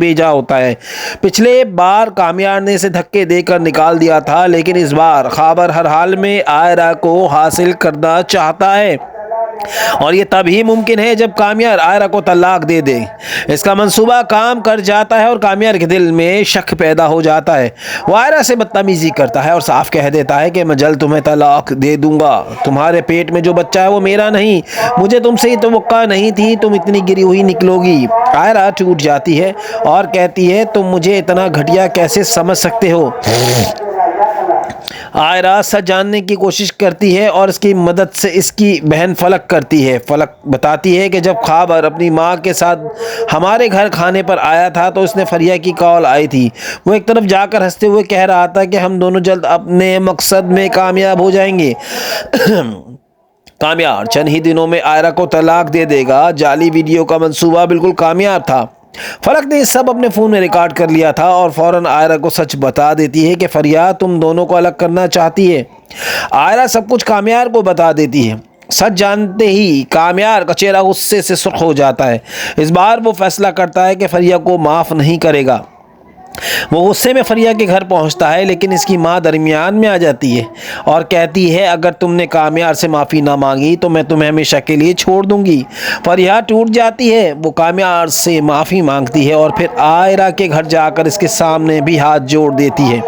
भेजा होता है। पिछले बार कामयार ने इसे धक्के देकर निकाल दिया था, लेकिन इस बार खाबर हर हाल में आयरा को हासिल करना चाहता है और ये तभी मुमकिन है जब कामयार आयरा को तलाक दे दे। इसका मंसूबा काम कर जाता है और कामयार के दिल में शक पैदा हो जाता है। वो आयरा से बदतमीजी करता है और साफ कह देता है कि मैं जल्द तुम्हें तलाक दे दूंगा। तुम्हारे पेट में जो बच्चा है वो मेरा नहीं, मुझे तुमसे ही तवक्का नहीं थी तुम इतनी गिरी हुई निकलोगी। आयरा टूट जाती है और कहती है तुम मुझे इतना घटिया कैसे समझ सकते हो। आयरा सच जानने की कोशिश करती है और इसकी मदद से इसकी बहन फलक करती है। फलक बताती है कि जब खाबर अपनी माँ के साथ हमारे घर खाने पर आया था तो उसने फरिया की कॉल आई थी। वो एक तरफ जाकर हंसते हुए कह रहा था कि हम दोनों जल्द अपने मकसद में कामयाब हो जाएंगे। कामयार चंद ही दिनों में आयरा को तलाक दे देगा। जाली वीडियो का मंसूबा बिल्कुल कामयाब था। फलक ने सब अपने फ़ोन में रिकॉर्ड कर लिया था और फ़ौरन आयरा को सच बता देती है कि फरिया तुम दोनों को अलग करना चाहती है। आयरा सब कुछ कामयार को बता देती है। सच जानते ही कामयार का चेहरा गुस्से से सुर्ख हो जाता है। इस बार वो फैसला करता है कि फरिया को माफ़ नहीं करेगा। वो गुस्से में फरिया के घर पहुंचता है, लेकिन इसकी माँ दरमियान में आ जाती है और कहती है अगर तुमने कामयार से माफ़ी ना मांगी तो मैं तुम्हें हमेशा के लिए छोड़ दूंगी। फरिया टूट जाती है। वो कामयार से माफ़ी मांगती है और फिर आयरा के घर जाकर इसके सामने भी हाथ जोड़ देती है।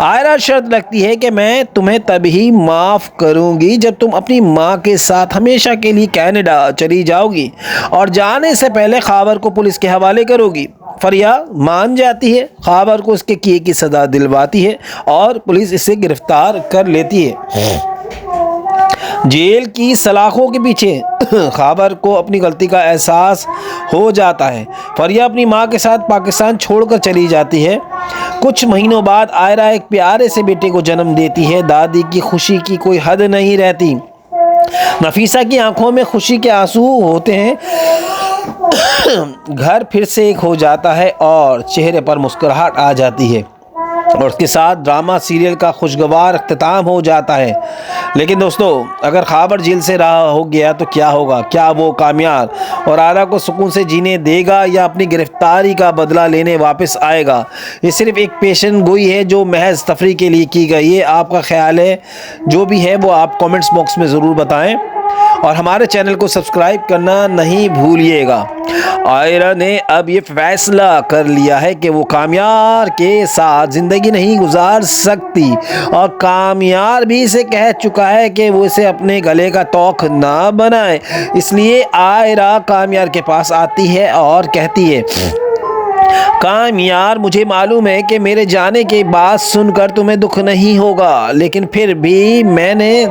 आयरा शर्त रखती है कि मैं तुम्हें तभी माफ़ करूंगी जब तुम अपनी माँ के साथ हमेशा के लिए कनाडा चली जाओगी और जाने से पहले खाबर को पुलिस के हवाले करोगी। फरिया मान जाती है, खाबर को उसके किए की सज़ा दिलवाती है और पुलिस इसे गिरफ्तार कर लेती है। जेल की सलाखों के पीछे खाबर को अपनी गलती का एहसास हो जाता है। फरिया अपनी माँ के साथ पाकिस्तान छोड़कर चली जाती है। कुछ महीनों बाद आयरा एक प्यारे से बेटे को जन्म देती है। दादी की खुशी की कोई हद नहीं रहती। नफीसा की आंखों में खुशी के आंसू होते हैं। घर फिर से एक हो जाता है और चेहरे पर मुस्कुराहट आ जाती है और उसके साथ ड्रामा सीरियल का खुशगवार अख्ताम हो जाता है। लेकिन दोस्तों, अगर खाबर जेल से रहा हो गया तो क्या होगा? क्या वो कामयार और आयरा को सुकून से जीने देगा या अपनी गिरफ्तारी का बदला लेने वापस आएगा? ये सिर्फ एक पेशन गोई है जो महज तफरी के लिए की गई है। आपका ख्याल है जो भी है वो आप कमेंट्स बॉक्स में ज़रूर बताएं और हमारे चैनल को सब्सक्राइब करना नहीं भूलिएगा। आयरा ने अब ये फैसला कर लिया है कि वो कामयार के साथ ज़िंदगी नहीं गुजार सकती और कामयार भी इसे कह चुका है कि वो इसे अपने गले का तोख ना बनाए। इसलिए आयरा कामयार के पास आती है और कहती है कामयार, मुझे मालूम है कि मेरे जाने के बाद सुनकर तुम्हें दुख नहीं होगा, लेकिन फिर भी मैंने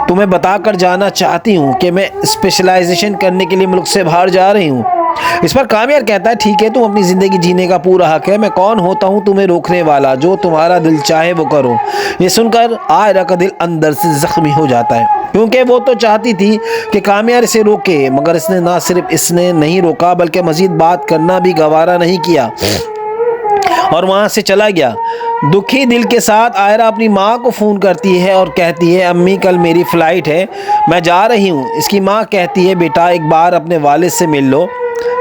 तुम्हें बताकर जाना चाहती हूँ कि मैं स्पेशलाइजेशन करने के लिए मुल्क से बाहर जा रही हूँ। इस पर कामयार कहता है ठीक है, तुम अपनी ज़िंदगी जीने का पूरा हक है। मैं कौन होता हूँ तुम्हें रोकने वाला? जो तुम्हारा दिल चाहे वो करो। ये सुनकर आयरा का दिल अंदर से ज़ख्मी हो जाता है, क्योंकि वो तो चाहती थी कि कामयार इसे रोके, मगर इसने ना सिर्फ इसने नहीं रोका बल्कि मज़ीद बात करना भी गवारा नहीं किया और वहाँ से चला गया। दुखी दिल के साथ आयरा अपनी माँ को फ़ोन करती है और कहती है अम्मी, कल मेरी फ़्लाइट है, मैं जा रही हूँ। इसकी माँ कहती है बेटा एक बार अपने वालिद से मिल लो,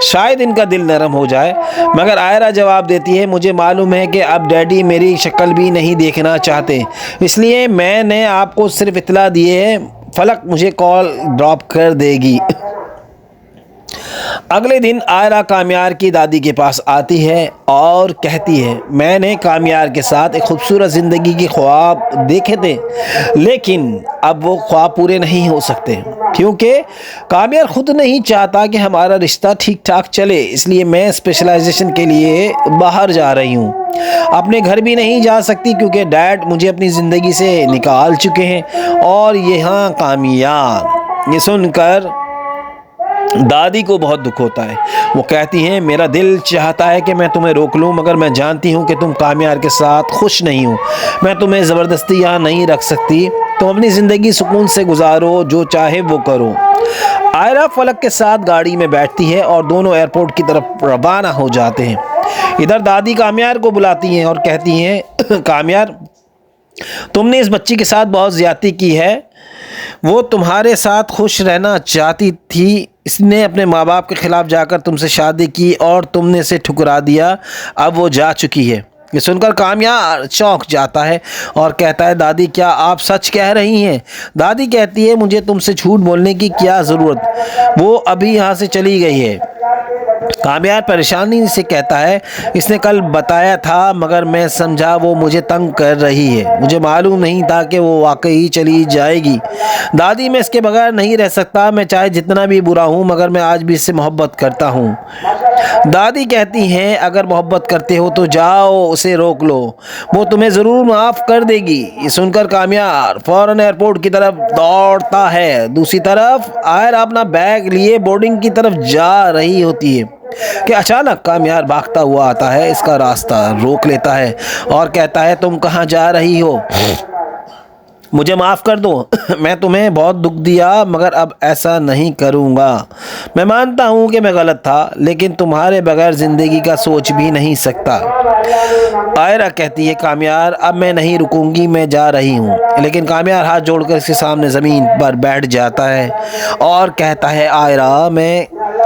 शायद इनका दिल नरम हो जाए। मगर आयरा जवाब देती है मुझे मालूम है कि अब डैडी मेरी शक्ल भी नहीं देखना चाहते, इसलिए मैंने आपको सिर्फ इतला दी है, फलक मुझे कॉल ड्रॉप कर देगी। अगले दिन आयरा कामयार की दादी के पास आती है और कहती है मैंने कामयार के साथ एक खूबसूरत ज़िंदगी के ख्वाब देखे थे, लेकिन अब वो ख्वाब पूरे नहीं हो सकते क्योंकि कामयार खुद नहीं चाहता कि हमारा रिश्ता ठीक ठाक चले। इसलिए मैं स्पेशलाइजेशन के लिए बाहर जा रही हूँ। अपने घर भी नहीं जा सकती क्योंकि डैड मुझे अपनी ज़िंदगी से निकाल चुके हैं और यहाँ कामयार। ये सुनकर दादी को बहुत दुख होता है। वो कहती हैं मेरा दिल चाहता है कि मैं तुम्हें रोक लूं, मगर मैं जानती हूं कि तुम कामयार के साथ खुश नहीं हो। मैं तुम्हें ज़बरदस्ती यहाँ नहीं रख सकती। तुम अपनी ज़िंदगी सुकून से गुजारो, जो चाहे वो करो। आयरा फलक के साथ गाड़ी में बैठती है और दोनों एयरपोर्ट की तरफ रवाना हो जाते हैं। इधर दादी कामयार को बुलाती हैं और कहती हैं कामयार, तुमने इस बच्ची के साथ बहुत ज़्यादती की है। वो तुम्हारे साथ खुश रहना चाहती थी, इसने अपने माँ बाप के खिलाफ जाकर तुमसे शादी की और तुमने इसे ठुकरा दिया। अब वो जा चुकी है। ये सुनकर कामयार चौंक जाता है और कहता है, दादी क्या आप सच कह रही हैं? दादी कहती है, मुझे तुमसे झूठ बोलने की क्या ज़रूरत, वो अभी यहाँ से चली गई है। कामयार परेशानी से कहता है, इसने कल बताया था मगर मैं समझा वो मुझे तंग कर रही है, मुझे मालूम नहीं था कि वो वाकई चली जाएगी। दादी मैं इसके बगैर नहीं रह सकता, मैं चाहे जितना भी बुरा हूँ मगर मैं आज भी इससे मोहब्बत करता हूँ। दादी कहती हैं, अगर मोहब्बत करते हो तो जाओ उसे रोक लो, वो तुम्हें ज़रूर माफ़ कर देगी। ये सुनकर कामयार फ़ौरन एयरपोर्ट की तरफ दौड़ता है। दूसरी तरफ आयरा अपना बैग लिए बोर्डिंग की तरफ जा रही होती है कि अचानक कामयार भागता हुआ आता है, इसका रास्ता रोक लेता है और कहता है, तुम कहाँ जा रही हो? मुझे माफ़ कर दो, मैं तुम्हें बहुत दुख दिया मगर अब ऐसा नहीं करूँगा। मैं मानता हूँ कि मैं गलत था, लेकिन तुम्हारे बगैर ज़िंदगी का सोच भी नहीं सकता। आयरा कहती है, कामयार अब मैं नहीं रुकूंगी, मैं जा रही हूँ। लेकिन कामयार हाथ जोड़कर इसके सामने ज़मीन पर बैठ जाता है और कहता है, आयरा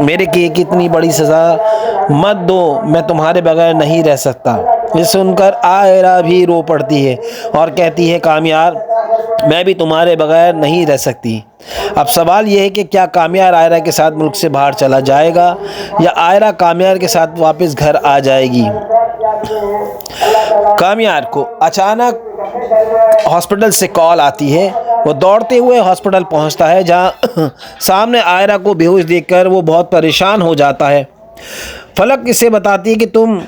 मेरे किए कितनी बड़ी सज़ा मत दो, मैं तुम्हारे बगैर नहीं रह सकता। ये सुनकर आयरा भी रो पड़ती है और कहती है, कामयार मैं भी तुम्हारे बगैर नहीं रह सकती। अब सवाल यह है कि क्या कामयार आयरा के साथ मुल्क से बाहर चला जाएगा या आयरा कामयार के साथ वापस घर आ जाएगी। कामयार को अचानक हॉस्पिटल से कॉल आती है। वो दौड़ते हुए हॉस्पिटल पहुंचता है, जहां सामने आयरा को बेहोश देखकर वो बहुत परेशान हो जाता है। फलक इसे बताती है कि तुम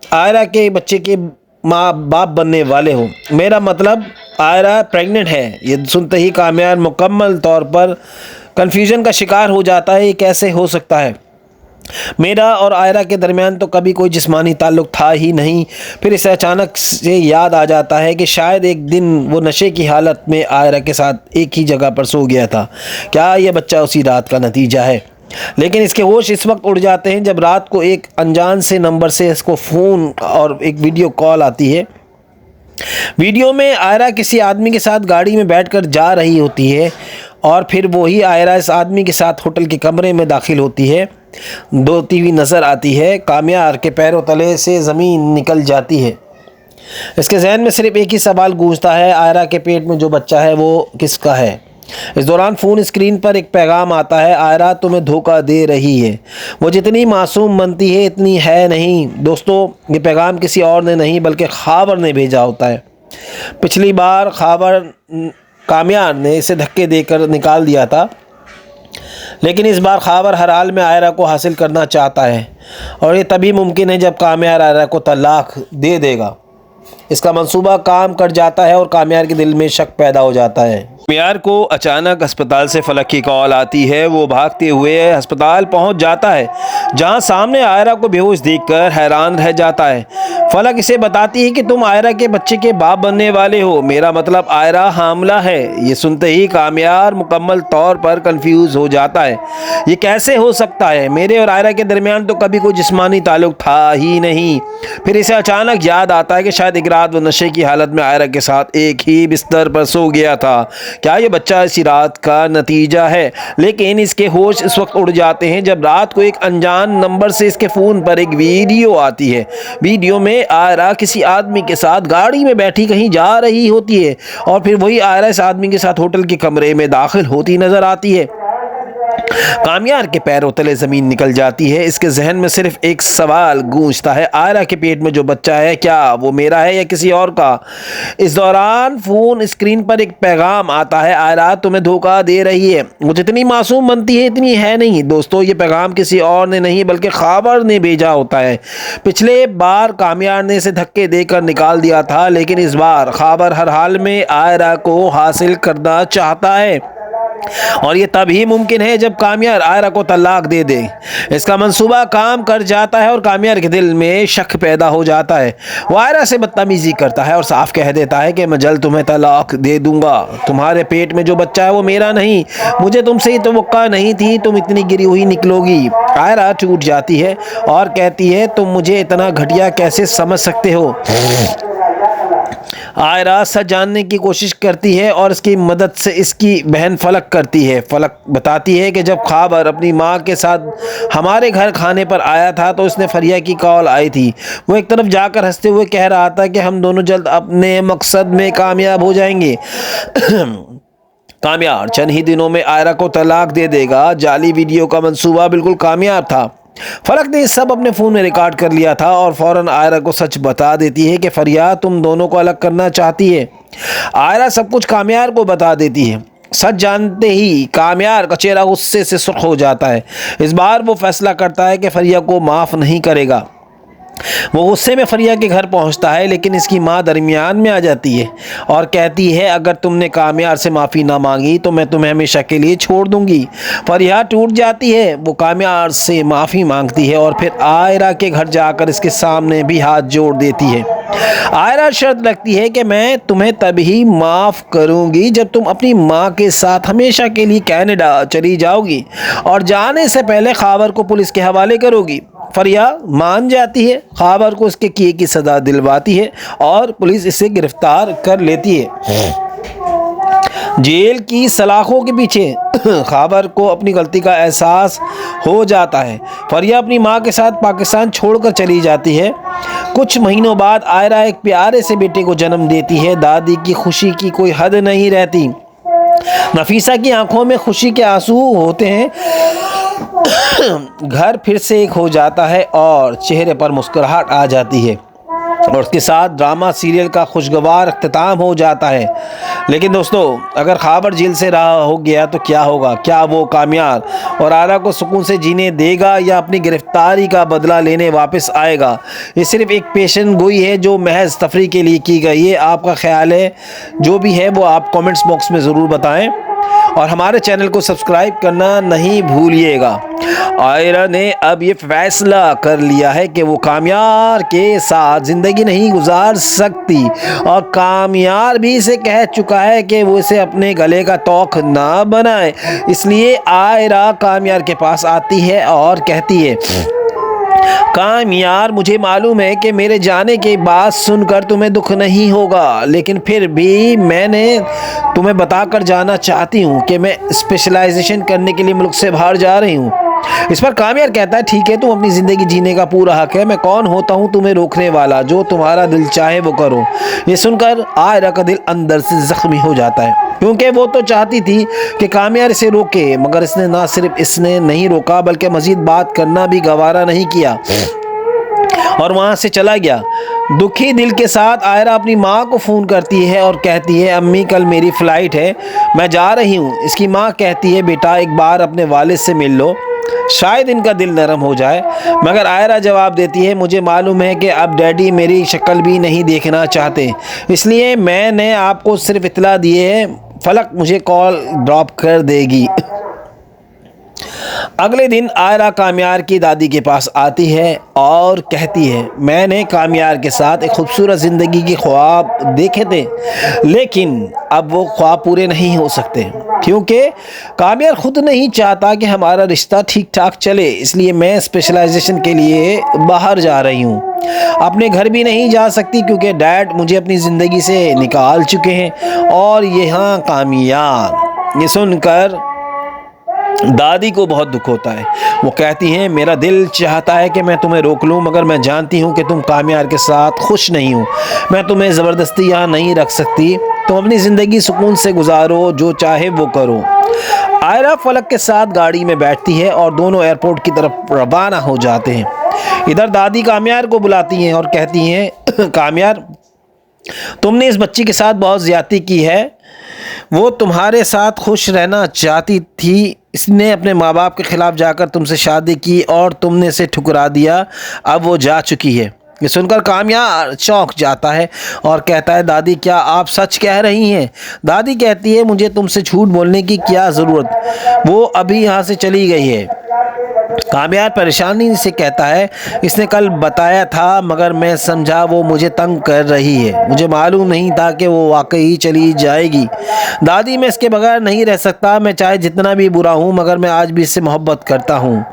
आयरा के बच्चे के माँ बाप बनने वाले हो, मेरा मतलब आयरा प्रेग्नेंट है। ये सुनते ही कामयार मुकम्मल तौर पर कन्फ्यूजन का शिकार हो जाता है, ये कैसे हो सकता है? मेरा और आयरा के दरमियान तो कभी कोई जिस्मानी ताल्लुक़ था ही नहीं। फिर इसे अचानक से याद आ जाता है कि शायद एक दिन वो नशे की हालत में आयरा के साथ एक ही जगह पर सो गया था। क्या ये बच्चा उसी रात का नतीजा है? लेकिन इसके होश इस वक्त उड़ जाते हैं जब रात को एक अनजान से नंबर से इसको फ़ोन और एक वीडियो कॉल आती है। वीडियो में आयरा किसी आदमी के साथ गाड़ी में बैठकर जा रही होती है और फिर वही आयरा इस आदमी के साथ होटल के कमरे में दाखिल होती है। दौड़ती हुई नज़र आती है। कामयार के पैरों तले से ज़मीन निकल जाती है। इसके जहन में सिर्फ एक ही सवाल गूंजता है, आयरा के पेट में जो बच्चा है वो किसका है? इस दौरान फ़ोन स्क्रीन पर एक पैगाम आता है, आयरा तुम्हें धोखा दे रही है, वो जितनी मासूम बनती है इतनी है नहीं। दोस्तों, ये पैगाम किसी और ने नहीं बल्कि ख़ाबर ने भेजा होता है। पिछली बार ख़ाबर कामयार ने इसे धक्के देकर निकाल दिया था, लेकिन इस बार ख़ाबर हर हाल में आयरा को हासिल करना चाहता है और ये तभी मुमकिन है जब कामयार आयरा को तलाक दे देगा। इसका मंसूबा काम कर जाता है और कामयार के दिल में शक पैदा हो जाता है। कामयार को अचानक अस्पताल से फलक की कॉल आती है। वो भागते हुए अस्पताल पहुंच जाता है, जहां सामने आयरा को बेहोश देखकर हैरान रह जाता है। फलक इसे बताती है कि तुम आयरा के बच्चे के बाप बनने वाले हो, मेरा मतलब आयरा हामला है। ये सुनते ही कामयार मुकम्मल तौर पर कंफ्यूज हो जाता है। ये कैसे हो सकता है? मेरे और आयरा के दरमियान तो कभी कोई जिस्मानी ताल्लुक था ही नहीं। फिर इसे अचानक याद आता है कि शायद एक रात वो नशे की हालत में आयरा के साथ एक ही बिस्तर पर सो गया था। क्या ये बच्चा इसी रात का नतीजा है? लेकिन इसके होश इस वक्त उड़ जाते हैं जब रात को एक अनजान नंबर से इसके फ़ोन पर एक वीडियो आती है। वीडियो में आयरा किसी आदमी के साथ गाड़ी में बैठी कहीं जा रही होती है और फिर वही आयरा इस आदमी के साथ होटल के कमरे में दाखिल होती नज़र आती है। कामयार के पैरों तले ज़मीन निकल जाती है। इसके जहन में सिर्फ एक सवाल गूंजता है, आयरा के पेट में जो बच्चा है क्या वो मेरा है या किसी और का? इस दौरान फ़ोन स्क्रीन पर एक पैगाम आता है, आयरा तुम्हें धोखा दे रही है, वो जितनी मासूम बनती है इतनी है नहीं। दोस्तों, ये पैगाम किसी और ने नहीं बल्कि ख़ाबर ने भेजा होता है। पिछले बार कामयार ने इसे धक्के देकर निकाल दिया था, लेकिन इस बार ख़ाबर हर हाल में आयरा को हासिल करना चाहता है और ये तभी मुमकिन है जब कामयार आयरा को तलाक दे दे। इसका मंसूबा काम कर जाता है और कामयार के दिल में शक पैदा हो जाता है। वो आयरा से बदतमीजी करता है और साफ कह देता है कि मैं जल्द तुम्हें तलाक दे दूंगा, तुम्हारे पेट में जो बच्चा है वो मेरा नहीं, मुझे तुमसे ही तवक्का नहीं थी तुम इतनी गिरी हुई निकलोगी। आयरा टूट जाती है और कहती है, तुम मुझे इतना घटिया कैसे समझ सकते हो? आयरा सच जानने की कोशिश करती है और इसकी मदद से इसकी बहन फलक करती है। फलक बताती है कि जब खाबर अपनी माँ के साथ हमारे घर खाने पर आया था तो उसने फरिया की कॉल आई थी। वो एक तरफ जाकर हंसते हुए कह रहा था कि हम दोनों जल्द अपने मकसद में कामयाब हो जाएंगे। कामयाब चंद ही दिनों में आयरा को तलाक दे देगा। जाली वीडियो का मंसूबा बिल्कुल कामयाब था। फलक ने सब अपने फ़ोन में रिकॉर्ड कर लिया था और फौरन आयरा को सच बता देती है कि फरिया तुम दोनों को अलग करना चाहती है। आयरा सब कुछ कामयार को बता देती है। सच जानते ही कामयार का चेहरा गुस्से से सुर्ख हो जाता है। इस बार वो फैसला करता है कि फरिया को माफ़ नहीं करेगा। वो गुस्से में फरिया के घर पहुंचता है, लेकिन इसकी माँ दरमियान में आ जाती है और कहती है अगर तुमने कामयार से माफ़ी ना मांगी तो मैं तुम्हें हमेशा के लिए छोड़ दूंगी। फरिया टूट जाती है। वो कामयार से माफ़ी मांगती है और फिर आयरा के घर जाकर इसके सामने भी हाथ जोड़ देती है। आयरा शर्त रखती है कि मैं तुम्हें तभी माफ़ करूंगी जब तुम अपनी माँ के साथ हमेशा के लिए कनाडा चली जाओगी और जाने से पहले खाबर को पुलिस के हवाले करोगी। फरिया मान जाती है, खाबर को उसके किए की सज़ा दिलवाती है और पुलिस इसे गिरफ्तार कर लेती है। जेल की सलाखों के पीछे खाबर को अपनी गलती का एहसास हो जाता है। फरिया अपनी माँ के साथ पाकिस्तान छोड़कर चली जाती है। कुछ महीनों बाद आयरा एक प्यारे से बेटे को जन्म देती है। दादी की खुशी की कोई हद नहीं रहती। नफीसा की आंखों में खुशी के आंसू होते हैं। घर फिर से एक हो जाता है और चेहरे पर मुस्कुराहट आ जाती है और उसके साथ ड्रामा सीरियल का खुशगवार अख्ताम हो जाता है। लेकिन दोस्तों, अगर खाबर जेल से रहा हो गया तो क्या होगा? क्या वो कामयार और आयरा को सुकून से जीने देगा या अपनी गिरफ्तारी का बदला लेने वापस आएगा? ये सिर्फ एक पेशन गोई है जो महज तफरी के लिए की गई है। आपका ख्याल है जो भी है वो आप कमेंट्स बॉक्स में ज़रूर बताएं और हमारे चैनल को सब्सक्राइब करना नहीं भूलिएगा। आयरा ने अब ये फैसला कर लिया है कि वो कामयार के साथ ज़िंदगी नहीं गुजार सकती और कामयार भी इसे कह चुका है कि वो इसे अपने गले का तोख ना बनाए। इसलिए आयरा कामयार के पास आती है और कहती है कामयार, मुझे मालूम है कि मेरे जाने के बाद सुनकर तुम्हें दुख नहीं होगा, लेकिन फिर भी मैंने तुम्हें बताकर जाना चाहती हूँ कि मैं स्पेशलाइजेशन करने के लिए मुल्क से बाहर जा रही हूँ। इस पर कामयार कहता है ठीक है, तुम अपनी ज़िंदगी जीने का पूरा हक है। मैं कौन होता हूँ तुम्हें रोकने वाला? जो तुम्हारा दिल चाहे वो करो। ये सुनकर आयरा का दिल अंदर से ज़ख्मी हो जाता है, क्योंकि वो तो चाहती थी कि कामयार इसे रोके, मगर इसने ना सिर्फ इसने नहीं रोका बल्कि मज़ीद बात करना भी गवारा नहीं किया और वहाँ से चला गया। दुखी दिल के साथ आयरा अपनी माँ को फ़ोन करती है और कहती है अम्मी, कल मेरी फ़्लाइट है, मैं जा रही हूँ। इसकी माँ कहती है बेटा एक बार अपने वालिद से मिल लो, शायद इनका दिल नरम हो जाए। मगर आयरा जवाब देती है मुझे मालूम है कि अब डैडी मेरी शक्ल भी नहीं देखना चाहते, इसलिए मैंने आपको सिर्फ इतला दी है, फलक मुझे कॉल ड्रॉप कर देगी। अगले दिन आयरा कामयार की दादी के पास आती है और कहती है मैंने कामयार के साथ एक खूबसूरत ज़िंदगी के ख्वाब देखे थे, लेकिन अब वो ख्वाब पूरे नहीं हो सकते क्योंकि कामयार खुद नहीं चाहता कि हमारा रिश्ता ठीक ठाक चले। इसलिए मैं स्पेशलाइजेशन के लिए बाहर जा रही हूँ। अपने घर भी नहीं जा सकती क्योंकि डैड मुझे अपनी ज़िंदगी से निकाल चुके हैं और यहाँ कामयार। ये सुनकर दादी को बहुत दुख होता है। वो कहती हैं मेरा दिल चाहता है कि मैं तुम्हें रोक लूं, मगर मैं जानती हूं कि तुम कामयार के साथ खुश नहीं हो। मैं तुम्हें ज़बरदस्ती यहाँ नहीं रख सकती। तुम अपनी ज़िंदगी सुकून से गुजारो, जो चाहे वो करो। आयरा फलक के साथ गाड़ी में बैठती है और दोनों एयरपोर्ट की तरफ रवाना हो जाते हैं। इधर दादी कामयार को बुलाती हैं और कहती हैं कामयार, तुमने इस बच्ची के साथ बहुत ज़्यादती की है। वो तुम्हारे साथ खुश रहना चाहती थी, इसने अपने माँ बाप के ख़िलाफ़ जाकर तुमसे शादी की और तुमने इसे ठुकरा दिया। अब वो जा चुकी है। ये सुनकर कामयार चौंक जाता है और कहता है दादी, क्या आप सच कह रही हैं? दादी कहती है मुझे तुमसे झूठ बोलने की क्या ज़रूरत, वो अभी यहाँ से चली गई है। कामयार परेशानी से कहता है, इसने कल बताया था मगर मैं समझा वो मुझे तंग कर रही है। मुझे मालूम नहीं था कि वो वाकई चली जाएगी। दादी, मैं इसके बगैर नहीं रह सकता। मैं चाहे जितना भी बुरा हूँ मगर मैं आज भी इससे मोहब्बत करता हूँ।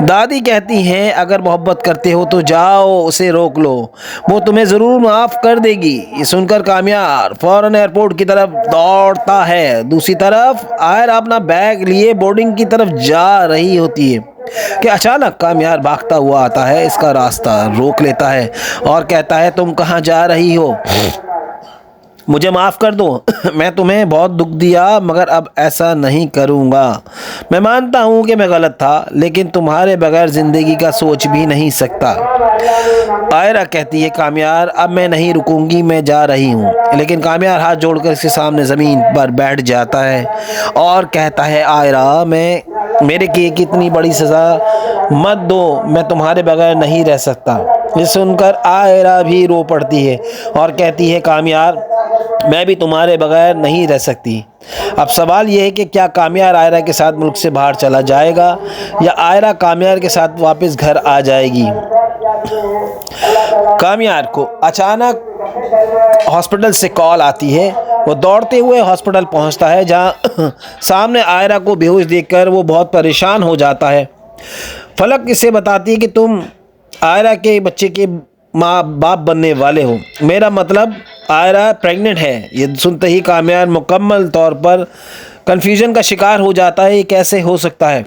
दादी कहती हैं, अगर मोहब्बत करते हो तो जाओ उसे रोक लो, वो तुम्हें ज़रूर माफ़ कर देगी। ये सुनकर कामयार फ़ौरन एयरपोर्ट की तरफ दौड़ता है। दूसरी तरफ आयरा अपना बैग लिए बोर्डिंग की तरफ जा रही होती है कि अचानक कामयार भागता हुआ आता है, इसका रास्ता रोक लेता है और कहता है, तुम कहाँ जा रही हो? मुझे माफ़ कर दो, मैं तुम्हें बहुत दुख दिया मगर अब ऐसा नहीं करूँगा। मैं मानता हूँ कि मैं गलत था, लेकिन तुम्हारे बगैर ज़िंदगी का सोच भी नहीं सकता। आयरा कहती है, कामयार अब मैं नहीं रुकूंगी, मैं जा रही हूँ। लेकिन कामयार हाथ जोड़कर इसके सामने ज़मीन पर बैठ जाता है और कहता है, आयरा, मेरे किए कितनी बड़ी सज़ा मत दो, मैं तुम्हारे बगैर नहीं रह सकता। ये सुनकर आयरा भी रो पड़ती है और कहती है, कामयार मैं भी तुम्हारे बगैर नहीं रह सकती। अब सवाल यह है कि क्या कामयार आयरा के साथ मुल्क से बाहर चला जाएगा या आयरा कामयार के साथ वापस घर आ जाएगी। कामयार को अचानक हॉस्पिटल से कॉल आती है। वो दौड़ते हुए हॉस्पिटल पहुंचता है, जहां सामने आयरा को बेहोश देखकर वो बहुत परेशान हो जाता है। फलक इसे बताती है कि तुम आयरा के बच्चे के माँ बाप बनने वाले हो। मेरा मतलब आयरा प्रेग्नेंट है। ये सुनते ही कामयार मुकम्मल तौर पर कन्फ्यूज़न का शिकार हो जाता है। ये कैसे हो सकता है?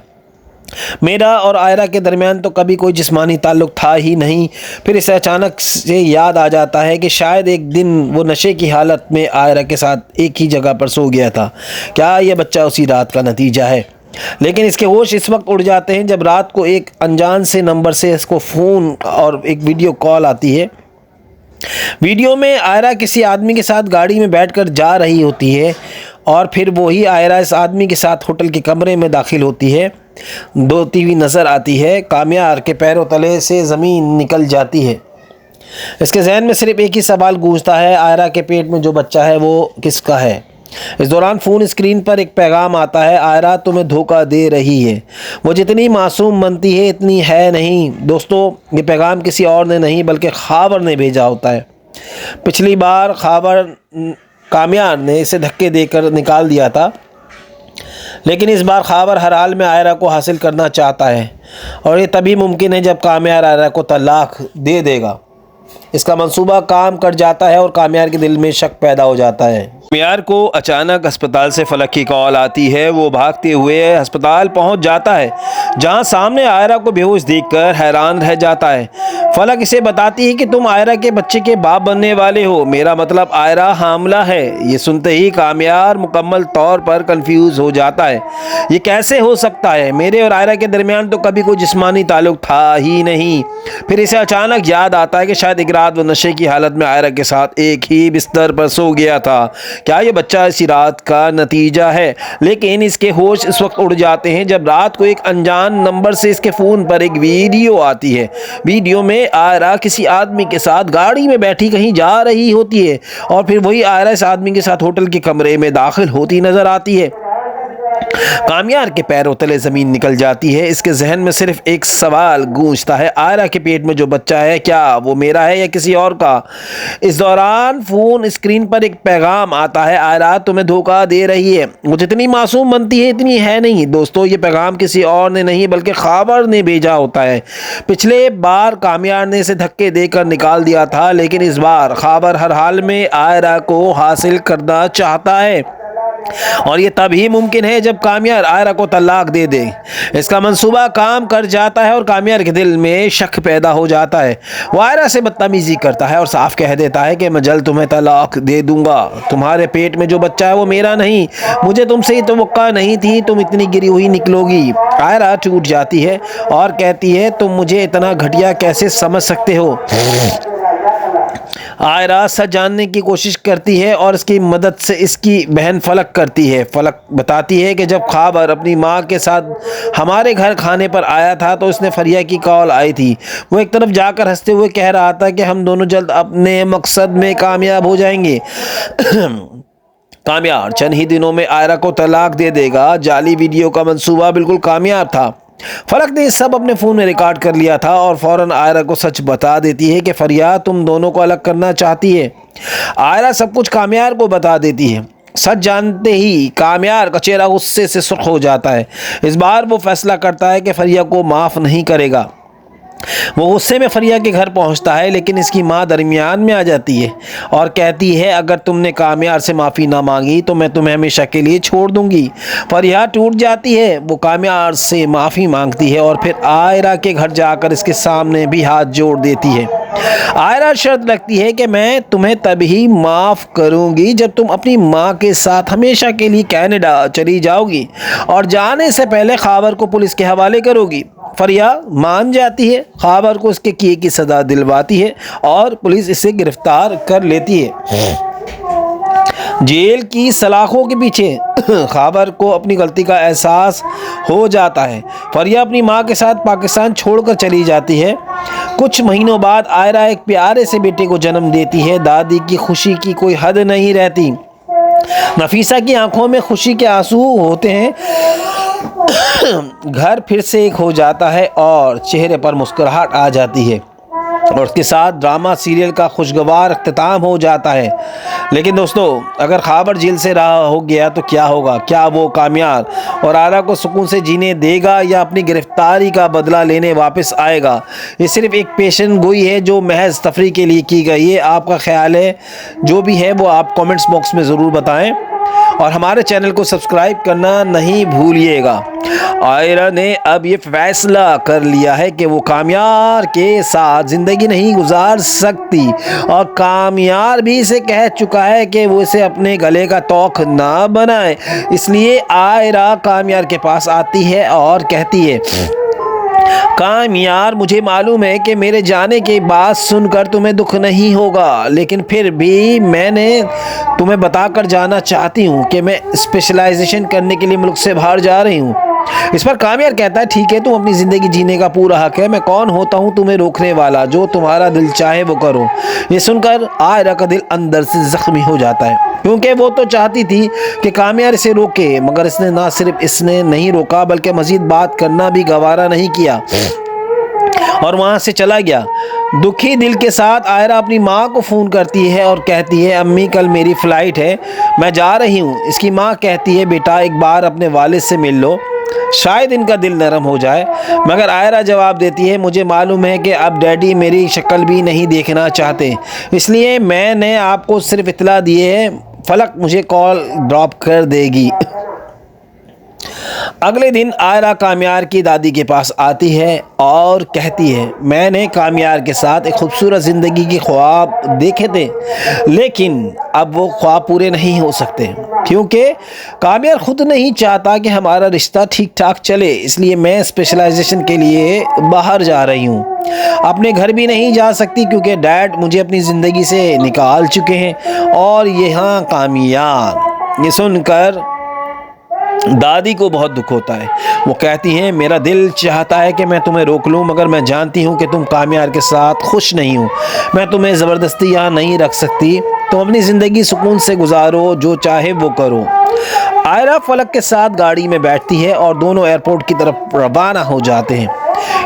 मेरा और आयरा के दरमियान तो कभी कोई जिस्मानी ताल्लुक़ था ही नहीं। फिर इसे अचानक से याद आ जाता है कि शायद एक दिन वो नशे की हालत में आयरा के साथ एक ही जगह पर सो गया था। क्या ये बच्चा उसी रात का नतीजा है? लेकिन इसके होश इस वक्त उड़ जाते हैं जब रात को एक अनजान से नंबर से इसको फ़ोन और एक वीडियो कॉल आती है। वीडियो में आयरा किसी आदमी के साथ गाड़ी में बैठकर जा रही होती है और फिर वही आयरा इस आदमी के साथ होटल के कमरे में दाखिल होती है। दौड़ती हुई नज़र आती है। कामयार के पैरों तले से ज़मीन निकल जाती है। इसके जहन में सिर्फ एक ही सवाल गूंजता है, आयरा के पेट में जो बच्चा है वो किसका है? इस दौरान फ़ोन स्क्रीन पर एक पैगाम आता है, आयरा तुम्हें धोखा दे रही है। वो जितनी मासूम बनती है इतनी है नहीं। दोस्तों, ये पैगाम किसी और ने नहीं बल्कि ख़ाबर ने भेजा होता है। पिछली बार ख़ाबर कामयार ने इसे धक्के देकर निकाल दिया था, लेकिन इस बार ख़ाबर हर हाल में आयरा को हासिल करना चाहता है और ये तभी मुमकिन है जब कामयार आयरा को तलाक दे देगा। इसका मंसूबा काम कर जाता है और कामयार के दिल में शक पैदा हो जाता है। कामयार को अचानक अस्पताल से फलक की कॉल आती है। वो भागते हुए अस्पताल पहुंच जाता है, जहां सामने आयरा को बेहोश देखकर हैरान रह जाता है। फलक इसे बताती है कि तुम आयरा के बच्चे के बाप बनने वाले हो। मेरा मतलब आयरा हामला है। ये सुनते ही कामयार मुकम्मल तौर पर कंफ्यूज हो जाता है। ये कैसे हो सकता है? मेरे और आयरा के दरमियान तो कभी कोई जिस्मानी ताल्लुक था ही नहीं। फिर इसे अचानक याद आता है कि शायद एक रात वो नशे की हालत में आयरा के साथ एक ही बिस्तर पर सो गया था। क्या ये बच्चा इसी रात का नतीजा है? लेकिन इसके होश इस वक्त उड़ जाते हैं जब रात को एक अनजान नंबर से इसके फ़ोन पर एक वीडियो आती है। वीडियो में आयरा किसी आदमी के साथ गाड़ी में बैठी कहीं जा रही होती है और फिर वही आयरा इस आदमी के साथ होटल के कमरे में दाखिल होती नजर आती है। कामयार के पैरों तले ज़मीन निकल जाती है। इसके जहन में सिर्फ एक सवाल गूंजता है, आयरा के पेट में जो बच्चा है क्या वो मेरा है या किसी और का? इस दौरान फ़ोन स्क्रीन पर एक पैगाम आता है, आयरा तुम्हें धोखा दे रही है। वो जितनी मासूम बनती है इतनी है नहीं। दोस्तों, ये पैगाम किसी और ने नहीं बल्कि ख़ाबर ने भेजा होता है। पिछले बार कामयार ने इसे धक्के देकर निकाल दिया था, लेकिन इस बार ख़ाबर हर हाल में आयरा को हासिल करना चाहता है और ये तभी मुमकिन है जब कामयार आयरा को तलाक दे दे। इसका मंसूबा काम कर जाता है और कामयार के दिल में शक पैदा हो जाता है। वो आयरा से बदतमीजी करता है और साफ कह देता है कि मैं जल्द तुम्हें तलाक दे दूंगा। तुम्हारे पेट में जो बच्चा है वो मेरा नहीं। मुझे तुमसे ही तवक्का नहीं थी तुम इतनी गिरी हुई निकलोगी। आयरा टूट जाती है और कहती है, तुम मुझे इतना घटिया कैसे समझ सकते हो? आयरा सच जानने की कोशिश करती है और इसकी मदद से इसकी बहन फलक करती है। फलक बताती है कि जब ख़ाबर अपनी माँ के साथ हमारे घर खाने पर आया था तो उसने फरिया की कॉल आई थी। वो एक तरफ जाकर हंसते हुए कह रहा था कि हम दोनों जल्द अपने मकसद में कामयाब हो जाएंगे। कामयार चंद ही दिनों में आयरा को तलाक दे देगा। जाली वीडियो का मंसूबा बिल्कुल कामयाब था। फलक ने सब अपने फ़ोन में रिकॉर्ड कर लिया था और फौरन आयरा को सच बता देती है कि फरिया तुम दोनों को अलग करना चाहती है। आयरा सब कुछ कामयार को बता देती है। सच जानते ही कामयार का चेहरा गुस्से से सुर्ख हो जाता है। इस बार वो फैसला करता है कि फरिया को माफ़ नहीं करेगा। वो गुस्से में फरिया के घर पहुंचता है, लेकिन इसकी माँ दरमियान में आ जाती है और कहती है अगर तुमने कामयार से माफ़ी ना मांगी तो मैं तुम्हें हमेशा के लिए छोड़ दूंगी। फरिया टूट जाती है। वो कामयार से माफ़ी मांगती है और फिर आयरा के घर जाकर इसके सामने भी हाथ जोड़ देती है। आयरा शर्त रखती है कि मैं तुम्हें तभी माफ़ करूंगी जब तुम अपनी माँ के साथ हमेशा के लिए कनाडा चली जाओगी और जाने से पहले खाबर को पुलिस के हवाले करोगी। फरिया मान जाती है, खाबर को उसके किए की सज़ा दिलवाती है और पुलिस इसे गिरफ्तार कर लेती है। जेल की सलाखों के पीछे खाबर को अपनी गलती का एहसास हो जाता है। फरिया अपनी माँ के साथ पाकिस्तान छोड़कर चली जाती है। कुछ महीनों बाद आयरा एक प्यारे से बेटे को जन्म देती है। दादी की खुशी की कोई हद नहीं रहती। नफीसा की आंखों में खुशी के आंसू होते हैं। घर फिर से एक हो जाता है और चेहरे पर मुस्कुराहट आ जाती है और उसके साथ ड्रामा सीरियल का खुशगवार अख्ताम हो जाता है। लेकिन दोस्तों, अगर खाबर जेल से रहा हो गया तो क्या होगा? क्या वो कामयार और आयरा को सुकून से जीने देगा या अपनी गिरफ्तारी का बदला लेने वापस आएगा? ये सिर्फ एक पेशन गोई है जो महज तफरी के लिए की गई है। आपका ख्याल है जो भी है वो आप कमेंट्स बॉक्स में ज़रूर बताएं और हमारे चैनल को सब्सक्राइब करना नहीं भूलिएगा। आयरा ने अब ये फैसला कर लिया है कि वो कामयार के साथ ज़िंदगी नहीं गुजार सकती और कामयार भी इसे कह चुका है कि वो इसे अपने गले का तोख ना बनाए। इसलिए आयरा कामयार के पास आती है और कहती है कामयार, मुझे मालूम है कि मेरे जाने के बाद सुनकर तुम्हें दुख नहीं होगा, लेकिन फिर भी मैंने तुम्हें बताकर जाना चाहती हूँ कि मैं स्पेशलाइजेशन करने के लिए मुल्क से बाहर जा रही हूँ। इस पर कामयार कहता है ठीक है, तुम अपनी ज़िंदगी जीने का पूरा हक है। मैं कौन होता हूँ तुम्हें रोकने वाला? जो तुम्हारा दिल चाहे वो करो। ये सुनकर आयरा का दिल अंदर से ज़ख्मी हो जाता है, क्योंकि वो तो चाहती थी कि कामयार इसे रोके, मगर इसने ना सिर्फ इसने नहीं रोका बल्कि मज़ीद बात करना भी गवारा नहीं किया और वहाँ से चला गया। दुखी दिल के साथ आयरा अपनी माँ को फ़ोन करती है और कहती है अम्मी, कल मेरी फ़्लाइट है, मैं जा रही हूँ। इसकी माँ कहती है बेटा एक बार अपने वालिद से मिल लो, शायद इनका दिल नरम हो जाए। मगर आयरा जवाब देती है मुझे मालूम है कि अब डैडी मेरी शक्ल भी नहीं देखना चाहते, इसलिए मैंने आपको सिर्फ इत्तला दी है, फलक मुझे कॉल ड्रॉप कर देगी। अगले दिन आयरा कामयार की दादी के पास आती है और कहती है मैंने कामयार के साथ एक खूबसूरत ज़िंदगी के ख्वाब देखे थे, लेकिन अब वो ख्वाब पूरे नहीं हो सकते क्योंकि कामयार खुद नहीं चाहता कि हमारा रिश्ता ठीक ठाक चले। इसलिए मैं स्पेशलाइजेशन के लिए बाहर जा रही हूँ। अपने घर भी नहीं जा सकती क्योंकि डैड मुझे अपनी ज़िंदगी से निकाल चुके हैं और यहाँ कामयार। ये सुनकर दादी को बहुत दुख होता है। वो कहती हैं मेरा दिल चाहता है कि मैं तुम्हें रोक लूं, मगर मैं जानती हूं कि तुम कामयार के साथ खुश नहीं हो। मैं तुम्हें ज़बरदस्ती यहाँ नहीं रख सकती। तुम अपनी ज़िंदगी सुकून से गुजारो, जो चाहे वो करो। आयरा फलक के साथ गाड़ी में बैठती है और दोनों एयरपोर्ट की तरफ रवाना हो जाते हैं।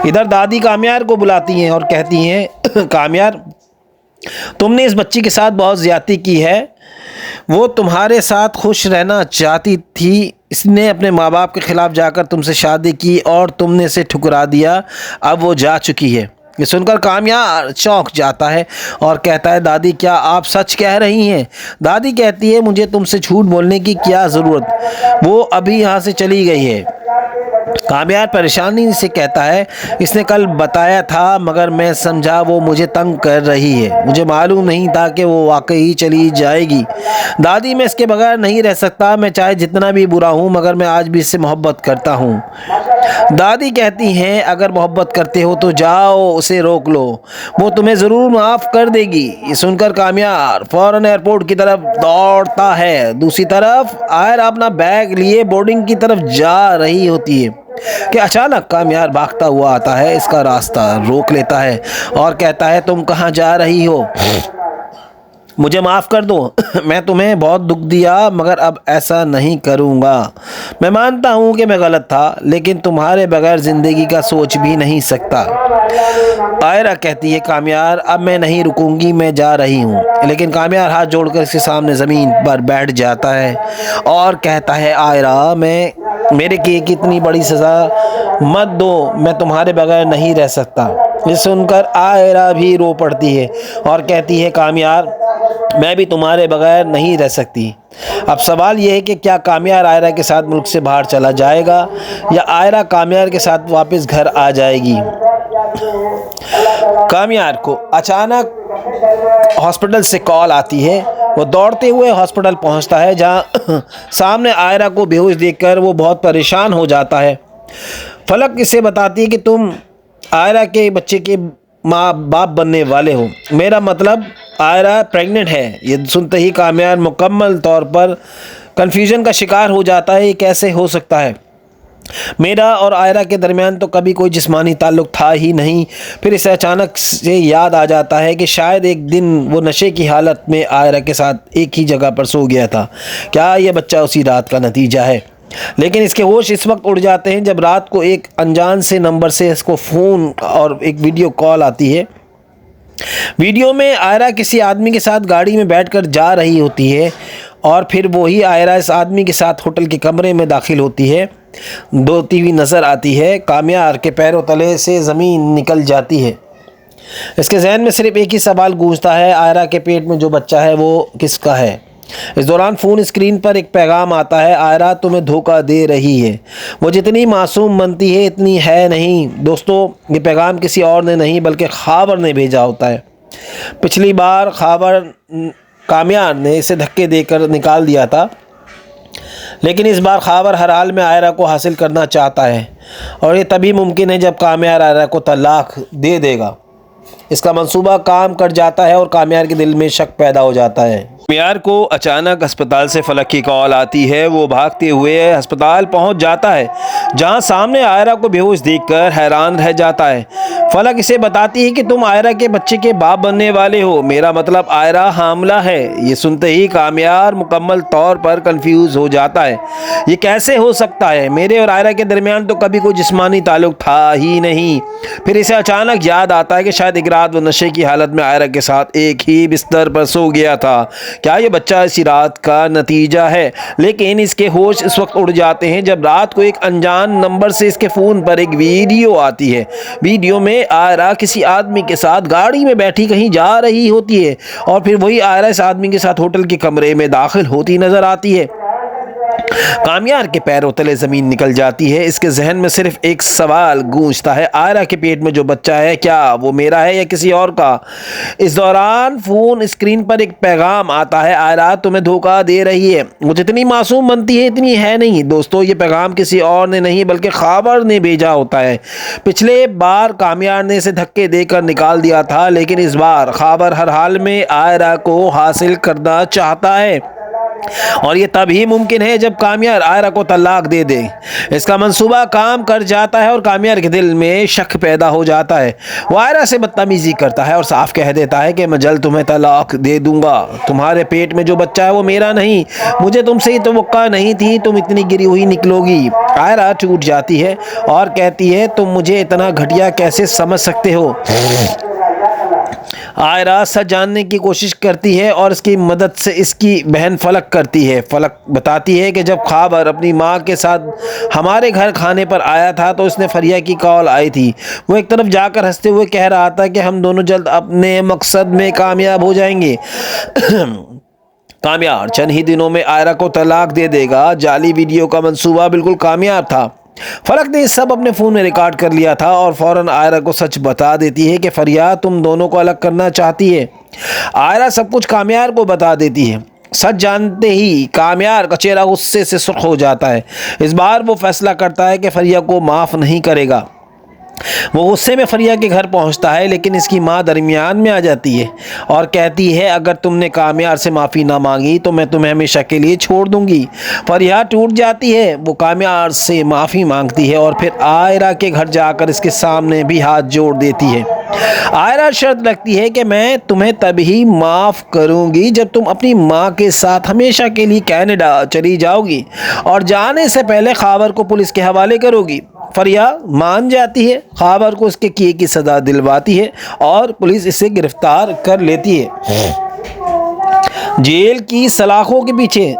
इधर दादी कामयार को बुलाती हैं और कहती हैं कामयार, तुमने इस बच्ची के साथ बहुत ज़्यादती की है। वो तुम्हारे साथ खुश रहना चाहती थी, इसने अपने माँ बाप के ख़िलाफ़ जाकर तुमसे शादी की और तुमने इसे ठुकरा दिया। अब वो जा चुकी है। ये सुनकर कामयार चौंक जाता है और कहता है दादी, क्या आप सच कह रही हैं? दादी कहती है मुझे तुमसे झूठ बोलने की क्या ज़रूरत, वो अभी यहाँ से चली गई है। कामयार परेशानी से कहता है इसने कल बताया था, मगर मैं समझा वो मुझे तंग कर रही है। मुझे मालूम नहीं था कि वो वाकई चली जाएगी। दादी, मैं इसके बगैर नहीं रह सकता। मैं चाहे जितना भी बुरा हूँ मगर मैं आज भी इससे मोहब्बत करता हूँ। दादी कहती हैं अगर मोहब्बत करते हो तो जाओ उसे रोक लो, वो तुम्हें ज़रूर माफ़ कर देगी। ये सुनकर कामयार फ़ौरन एयरपोर्ट की तरफ दौड़ता है। दूसरी तरफ आयरा अपना बैग लिए बोर्डिंग की तरफ जा रही होती है कि अचानक कामयार भागता हुआ आता है, इसका रास्ता रोक लेता है और कहता है तुम कहाँ जा रही हो? मुझे माफ़ कर दो। मैं तुम्हें बहुत दुख दिया, मगर अब ऐसा नहीं करूँगा। मैं मानता हूँ कि मैं गलत था, लेकिन तुम्हारे बगैर ज़िंदगी का सोच भी नहीं सकता। आयरा कहती है कामयार अब मैं नहीं रुकूंगी, मैं जा रही हूँ। लेकिन कामयार हाथ जोड़कर इसके सामने ज़मीन पर बैठ जाता है और कहता है आयरा मेरे की कितनी बड़ी सज़ा मत दो, मैं तुम्हारे बगैर नहीं रह सकता। ये सुनकर आयरा भी रो पड़ती है और कहती है कामयार मैं भी तुम्हारे बगैर नहीं रह सकती। अब सवाल यह है कि क्या कामयार आयरा के साथ मुल्क से बाहर चला जाएगा या आयरा कामयार के साथ वापस घर आ जाएगी। कामयार को अचानक हॉस्पिटल से कॉल आती है। वो दौड़ते हुए हॉस्पिटल पहुंचता है, जहां सामने आयरा को बेहोश देखकर वो बहुत परेशान हो जाता है। फलक इसे बताती है कि तुम आयरा के बच्चे के माँ बाप बनने वाले हो, मेरा मतलब आयरा प्रेग्नेंट है। ये सुनते ही कामयार मुकम्मल तौर पर कन्फ्यूजन का शिकार हो जाता है। ये कैसे हो सकता है? मेरा और आयरा के दरमियान तो कभी कोई जिस्मानी ताल्लुक़ था ही नहीं। फिर इसे अचानक से याद आ जाता है कि शायद एक दिन वो नशे की हालत में आयरा के साथ एक ही जगह पर सो गया था। क्या यह बच्चा उसी रात का नतीजा है? लेकिन इसके होश इस वक्त उड़ जाते हैं जब रात को एक अनजान से नंबर से इसको फ़ोन और एक वीडियो कॉल आती है। वीडियो में आयरा किसी आदमी के साथ गाड़ी में बैठकर जा रही होती है और फिर वही आयरा इस आदमी के साथ होटल के कमरे में दाखिल होती है। दौड़ती हुई नज़र आती है। कामयार के पैरों तले से ज़मीन निकल जाती है। इसके जहन में सिर्फ एक ही सवाल गूंजता है, आयरा के पेट में जो बच्चा है वो किसका है। इस दौरान फ़ोन स्क्रीन पर एक पैगाम आता है, आयरा तुम्हें धोखा दे रही है। वो जितनी मासूम बनती है इतनी है नहीं। दोस्तों, ये पैगाम किसी और ने नहीं बल्कि ख़ाबर ने भेजा होता है। पिछली बार ख़ाबर कामयार ने इसे धक्के देकर निकाल दिया था, लेकिन इस बार ख़ाबर हर हाल में आयरा को हासिल करना चाहता है और ये तभी मुमकिन है जब कामयार आयरा को तलाक दे देगा। इसका मंसूबा काम कर जाता है और कामयार के दिल में शक पैदा हो जाता है। कामयार को अचानक अस्पताल से फलक की कॉल आती है। वो भागते हुए अस्पताल पहुंच जाता है, जहां सामने आयरा को बेहोश देखकर हैरान रह जाता है। फलक इसे बताती है कि तुम आयरा के बच्चे के बाप बनने वाले हो, मेरा मतलब आयरा हामला है। ये सुनते ही कामयार मुकम्मल तौर पर कंफ्यूज हो जाता है। ये कैसे हो सकता है? मेरे और आयरा के दरमियान तो कभी कोई जिस्मानी ताल्लुक़ था ही नहीं। फिर इसे अचानक याद आता है कि शायद एक रात वो नशे की हालत में आयरा के साथ एक ही बिस्तर पर सो गया था। क्या ये बच्चा इसी रात का नतीजा है? लेकिन इसके होश इस वक्त उड़ जाते हैं जब रात को एक अनजान नंबर से इसके फ़ोन पर एक वीडियो आती है। वीडियो में आयरा किसी आदमी के साथ गाड़ी में बैठी कहीं जा रही होती है और फिर वही आयरा इस आदमी के साथ होटल के कमरे में दाखिल होती नजर आती है। कामयार के पैरों तले ज़मीन निकल जाती है। इसके जहन में सिर्फ एक सवाल गूंजता है, आयरा के पेट में जो बच्चा है क्या वो मेरा है या किसी और का। इस दौरान फ़ोन स्क्रीन पर एक पैगाम आता है, आयरा तुम्हें धोखा दे रही है। वो जितनी मासूम बनती है इतनी है नहीं। दोस्तों, ये पैगाम किसी और ने नहीं बल्कि ख़ाबर ने भेजा होता है। पिछले बार कामयार ने इसे धक्के देकर निकाल दिया था, लेकिन इस बार ख़ाबर हर हाल में आयरा को हासिल करना चाहता है और ये तभी मुमकिन है जब कामयार आयरा को तलाक दे दे। इसका मंसूबा काम कर जाता है और कामयार के दिल में शक पैदा हो जाता है। वो आयरा से बदतमीजी करता है और साफ कह देता है कि मैं जल्द तुम्हें तलाक दे दूंगा। तुम्हारे पेट में जो बच्चा है वो मेरा नहीं, मुझे तुमसे ही तवक्का नहीं थी तुम इतनी गिरी हुई निकलोगी। आयरा टूट जाती है और कहती है तुम मुझे इतना घटिया कैसे समझ सकते हो। आयरा सच जानने की कोशिश करती है और इसकी मदद से इसकी बहन फलक करती है। फलक बताती है कि जब ख़ाबर अपनी माँ के साथ हमारे घर खाने पर आया था तो उसने फरिया की कॉल आई थी। वो एक तरफ जाकर हंसते हुए कह रहा था कि हम दोनों जल्द अपने मकसद में कामयाब हो जाएंगे। कामयार चंद ही दिनों में आयरा को तलाक दे देगा। जाली वीडियो का मंसूबा बिल्कुल कामयाब था। फलक ने सब अपने फ़ोन में रिकॉर्ड कर लिया था और फ़ौरन आयरा को सच बता देती है कि फरिया तुम दोनों को अलग करना चाहती है। आयरा सब कुछ कामयार को बता देती है। सच जानते ही कामयार का चेहरा गुस्से से सुर्ख हो जाता है। इस बार वो फैसला करता है कि फरिया को माफ़ नहीं करेगा। वो गुस्से में फरिया के घर पहुंचता है, लेकिन इसकी माँ दरमियान में आ जाती है और कहती है अगर तुमने कामयार से माफ़ी ना मांगी तो मैं तुम्हें हमेशा के लिए छोड़ दूंगी। फरिया टूट जाती है, वो कामयार से माफ़ी मांगती है और फिर आयरा के घर जाकर इसके सामने भी हाथ जोड़ देती है। आयरा शर्त रखती है कि मैं तुम्हें तभी माफ़ करूंगी जब तुम अपनी माँ के साथ हमेशा के लिए कनाडा चली जाओगी और जाने से पहले खावर को पुलिस के हवाले करोगी। फरिया मान जाती है, खावर को उसके किए की सज़ा दिलवाती है और पुलिस इसे गिरफ्तार कर लेती है। जेल की सलाखों के पीछे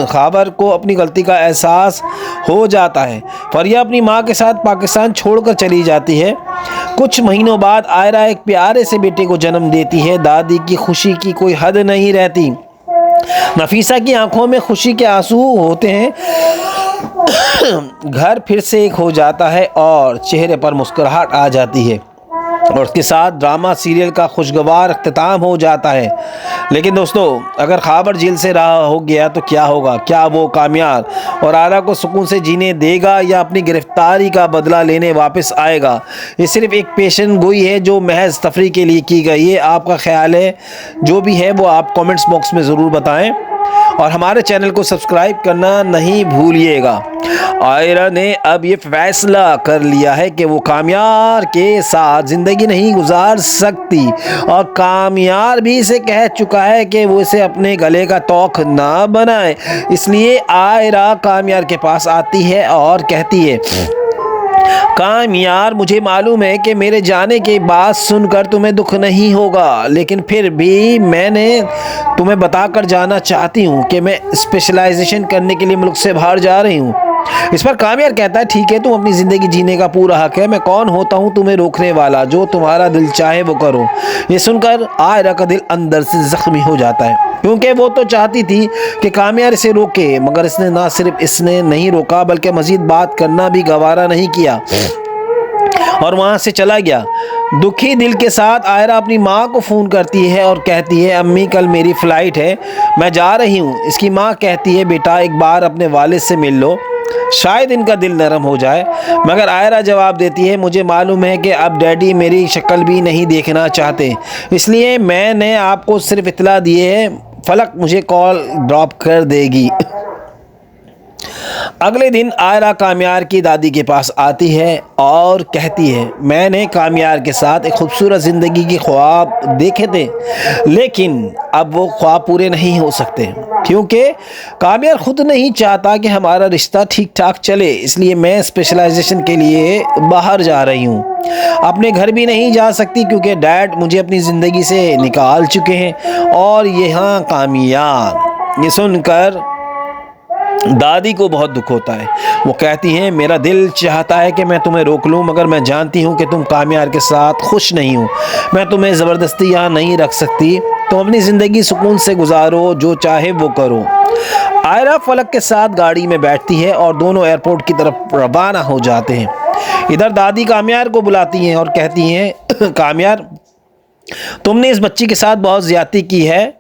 खावर को अपनी गलती का एहसास हो जाता है। फरिया अपनी माँ के साथ पाकिस्तान छोड़कर चली जाती है। कुछ महीनों बाद आयरा एक प्यारे से बेटे को जन्म देती है। दादी की खुशी की कोई हद नहीं रहती। नफीसा की आंखों में खुशी के आंसू होते हैं। घर फिर से एक हो जाता है और चेहरे पर मुस्कुराहट आ जाती है और उसके साथ ड्रामा सीरियल का खुशगवार अख्ताम हो जाता है। लेकिन दोस्तों, अगर खावर जेल से रहा हो गया तो क्या होगा? क्या वो कामयार और आयरा को सुकून से जीने देगा या अपनी गिरफ्तारी का बदला लेने वापस आएगा? ये सिर्फ एक पेशन गोई है जो महज तफरी के लिए की गई है। आपका ख्याल है जो भी है वो आप कमेंट्स बॉक्स में ज़रूर बताएं और हमारे चैनल को सब्सक्राइब करना नहीं भूलिएगा। आयरा ने अब ये फैसला कर लिया है कि वो कामयार के साथ ज़िंदगी नहीं गुजार सकती और कामयार भी इसे कह चुका है कि वो इसे अपने गले का तोख ना बनाए। इसलिए आयरा कामयार के पास आती है और कहती है कामयार, मुझे मालूम है कि मेरे जाने के बाद सुनकर तुम्हें दुख नहीं होगा, लेकिन फिर भी मैंने तुम्हें बताकर जाना चाहती हूँ कि मैं स्पेशलाइजेशन करने के लिए मुल्क से बाहर जा रही हूँ। इस पर कामयार कहता है ठीक है, तुम अपनी ज़िंदगी जीने का पूरा हक है। मैं कौन होता हूँ तुम्हें रोकने वाला? जो तुम्हारा दिल चाहे वो करो। ये सुनकर आयरा का दिल अंदर से ज़ख्मी हो जाता है, क्योंकि वो तो चाहती थी कि कामयार इसे रोके, मगर इसने ना सिर्फ इसने नहीं रोका बल्कि मज़ीद बात करना भी गवारा नहीं किया और वहाँ से चला गया। दुखी दिल के साथ आयरा अपनी माँ को फ़ोन करती है और कहती है अम्मी, कल मेरी फ़्लाइट है, मैं जा रही हूँ। इसकी माँ कहती है बेटा एक बार अपने वालिद से मिल लो, शायद इनका दिल नरम हो जाए। मगर आयरा जवाब देती है मुझे मालूम है कि अब डैडी मेरी शक्ल भी नहीं देखना चाहते, इसलिए मैंने आपको सिर्फ इतला दी है, फलक मुझे कॉल ड्रॉप कर देगी। अगले दिन आयरा कामयार की दादी के पास आती है और कहती है मैंने कामयार के साथ एक खूबसूरत ज़िंदगी के ख्वाब देखे थे, लेकिन अब वो ख्वाब पूरे नहीं हो सकते क्योंकि कामयार खुद नहीं चाहता कि हमारा रिश्ता ठीक ठाक चले। इसलिए मैं स्पेशलाइजेशन के लिए बाहर जा रही हूँ। अपने घर भी नहीं जा सकती क्योंकि डैड मुझे अपनी ज़िंदगी से निकाल चुके हैं और यहाँ कामयार। ये सुनकर दादी को बहुत दुख होता है। वो कहती हैं मेरा दिल चाहता है कि मैं तुम्हें रोक लूं, मगर मैं जानती हूं कि तुम कामयार के साथ खुश नहीं हो। मैं तुम्हें ज़बरदस्ती यहाँ नहीं रख सकती। तुम अपनी ज़िंदगी सुकून से गुजारो, जो चाहे वो करो। आयरा फलक के साथ गाड़ी में बैठती है और दोनों एयरपोर्ट की तरफ रवाना हो जाते हैं। इधर दादी कामयार को बुलाती हैं और कहती हैं कामयार, तुमने इस बच्ची के साथ बहुत ज़्यादती की है।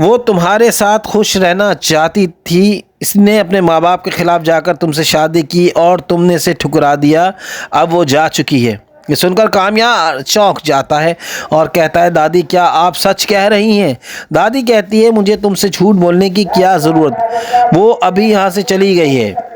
वो तुम्हारे साथ खुश रहना चाहती थी, इसने अपने माँ बाप के ख़िलाफ़ जाकर तुमसे शादी की और तुमने इसे ठुकरा दिया। अब वो जा चुकी है। ये सुनकर कामयार चौंक जाता है और कहता है दादी क्या आप सच कह रही हैं? दादी कहती है मुझे तुमसे झूठ बोलने की क्या ज़रूरत, वो अभी यहाँ से चली गई है।